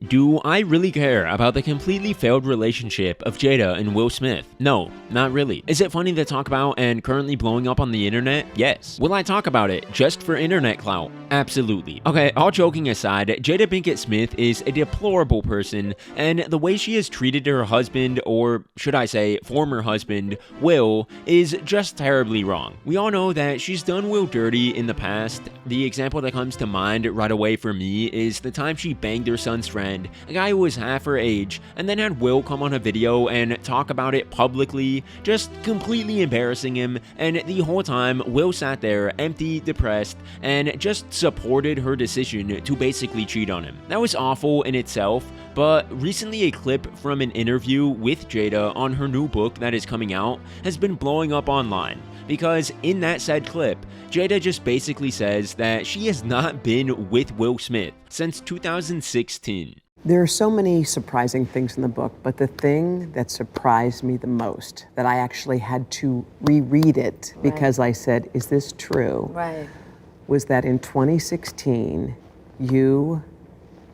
Do I really care about the completely failed relationship of Jada and Will Smith? No, not really. Is it funny to talk about and currently blowing up on the internet? Yes. Will I talk about it just for internet clout? Absolutely. Okay, all joking aside, Jada Pinkett Smith is a deplorable person, and the way she has treated her husband, or should I say former husband, Will, is just terribly wrong. We all know that she's done Will dirty in the past. The example that comes to mind right away for me is the time she banged her son's friend, a guy who was half her age, and then had Will come on a video and talk about it publicly, just completely embarrassing him, and the whole time Will sat there empty, depressed, and just supported her decision to basically cheat on him. That was awful in itself, but recently a clip from an interview with Jada on her new book that is coming out has been blowing up online. Because in that said clip, Jada just basically says that she has not been with Will Smith since 2016. There are so many surprising things in the book, but the thing that surprised me the most, that I actually had to reread it because I said, is this true? Right. Was that in 2016, you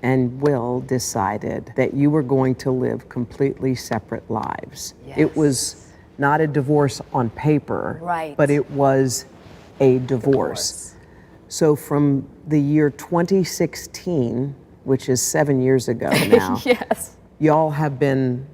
and Will decided that you were going to live completely separate lives. Yes. It was not a divorce on paper, right, but it was a divorce. So from the year 2016, which is 7 years ago now, yes, y'all have been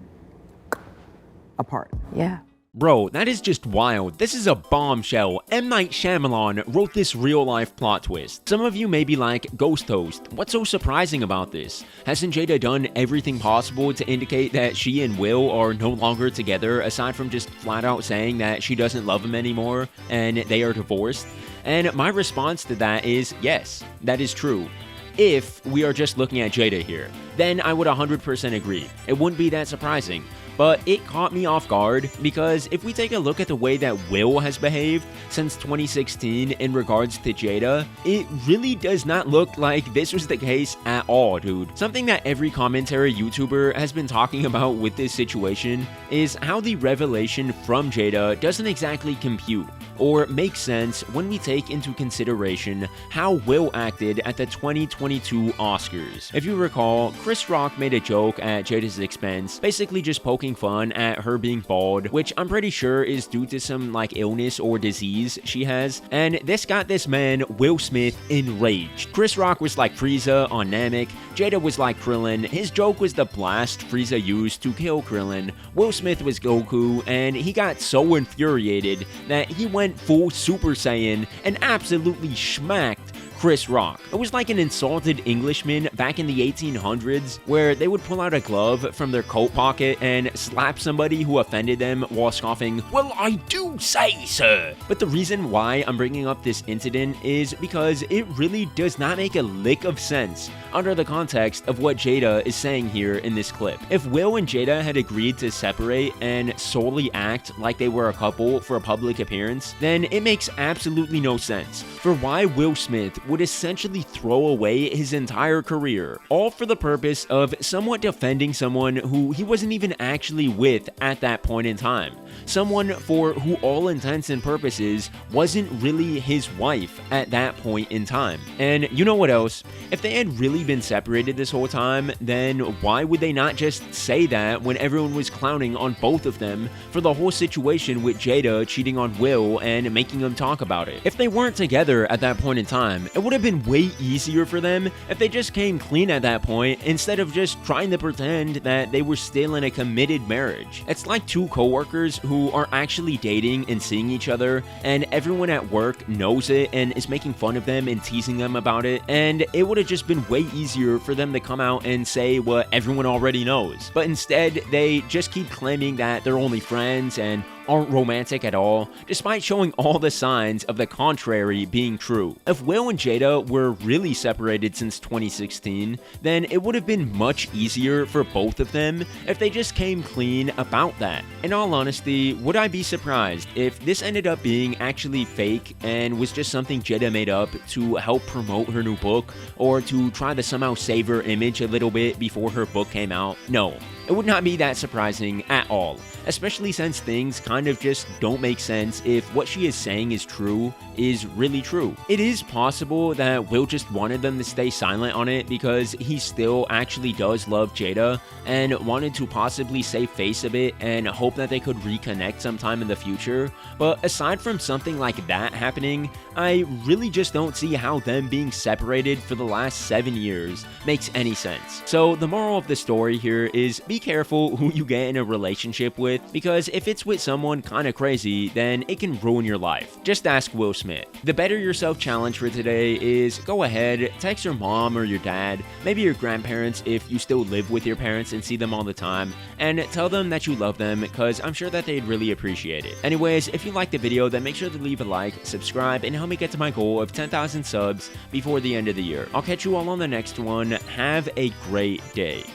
apart. Yeah. Bro, that is just wild. This is a bombshell. M. Night Shyamalan wrote this real-life plot twist. Some of you may be like, Ghost Toast, what's so surprising about this? Hasn't Jada done everything possible to indicate that she and Will are no longer together, aside from just flat out saying that she doesn't love him anymore and they are divorced? And my response to that is, yes, that is true. If we are just looking at Jada here, then I would 100% agree. It wouldn't be that surprising. But it caught me off guard because if we take a look at the way that Will has behaved since 2016 in regards to Jada, it really does not look like this was the case at all, dude. Something that every commentary YouTuber has been talking about with this situation is how the revelation from Jada doesn't exactly compute or make sense when we take into consideration how Will acted at the 2022 Oscars. If you recall, Chris Rock made a joke at Jada's expense, basically just poking fun at her being bald, which I'm pretty sure is due to some illness or disease she has, and this got this man, Will Smith, enraged. Chris Rock was like Frieza on Namek, Jada was like Krillin, his joke was the blast Frieza used to kill Krillin, Will Smith was Goku, and he got so infuriated that he went full Super Saiyan and absolutely smacked Chris Rock. It was like an insulted Englishman back in the 1800s where they would pull out a glove from their coat pocket and slap somebody who offended them while scoffing, "Well, I do say, sir." But the reason why I'm bringing up this incident is because it really does not make a lick of sense under the context of what Jada is saying here in this clip. If Will and Jada had agreed to separate and solely act like they were a couple for a public appearance, then it makes absolutely no sense for why Will Smith would essentially throw away his entire career, all for the purpose of somewhat defending someone who he wasn't even actually with at that point in time. Someone for who all intents and purposes wasn't really his wife at that point in time. And you know what else? If they had really been separated this whole time, then why would they not just say that when everyone was clowning on both of them for the whole situation with Jada cheating on Will and making him talk about it? If they weren't together at that point in time, it would have been way easier for them if they just came clean at that point instead of just trying to pretend that they were still in a committed marriage. It's like two coworkers who are actually dating and seeing each other, and everyone at work knows it and is making fun of them and teasing them about it, and it would have just been way easier for them to come out and say what everyone already knows. But instead, they just keep claiming that they're only friends and aren't romantic at all, despite showing all the signs of the contrary being true. If Will and Jada were really separated since 2016, then it would have been much easier for both of them if they just came clean about that. In all honesty, would I be surprised if this ended up being actually fake and was just something Jada made up to help promote her new book or to try to somehow save her image a little bit before her book came out? No. It would not be that surprising at all, especially since things kind of just don't make sense if what she is saying is true is really true. It is possible that Will just wanted them to stay silent on it because he still actually does love Jada and wanted to possibly save face a bit and hope that they could reconnect sometime in the future. But aside from something like that happening, I really just don't see how them being separated for the last 7 years makes any sense. So the moral of the story here is be careful who you get in a relationship with, because if it's with someone kinda crazy, then it can ruin your life. Just ask Will Smith. The Better Yourself challenge for today is go ahead, text your mom or your dad, maybe your grandparents if you still live with your parents and see them all the time, and tell them that you love them, because I'm sure that they'd really appreciate it. Anyways, if you liked the video, then make sure to leave a like, subscribe, and help me get to my goal of 10,000 subs before the end of the year. I'll catch you all on the next one. Have a great day.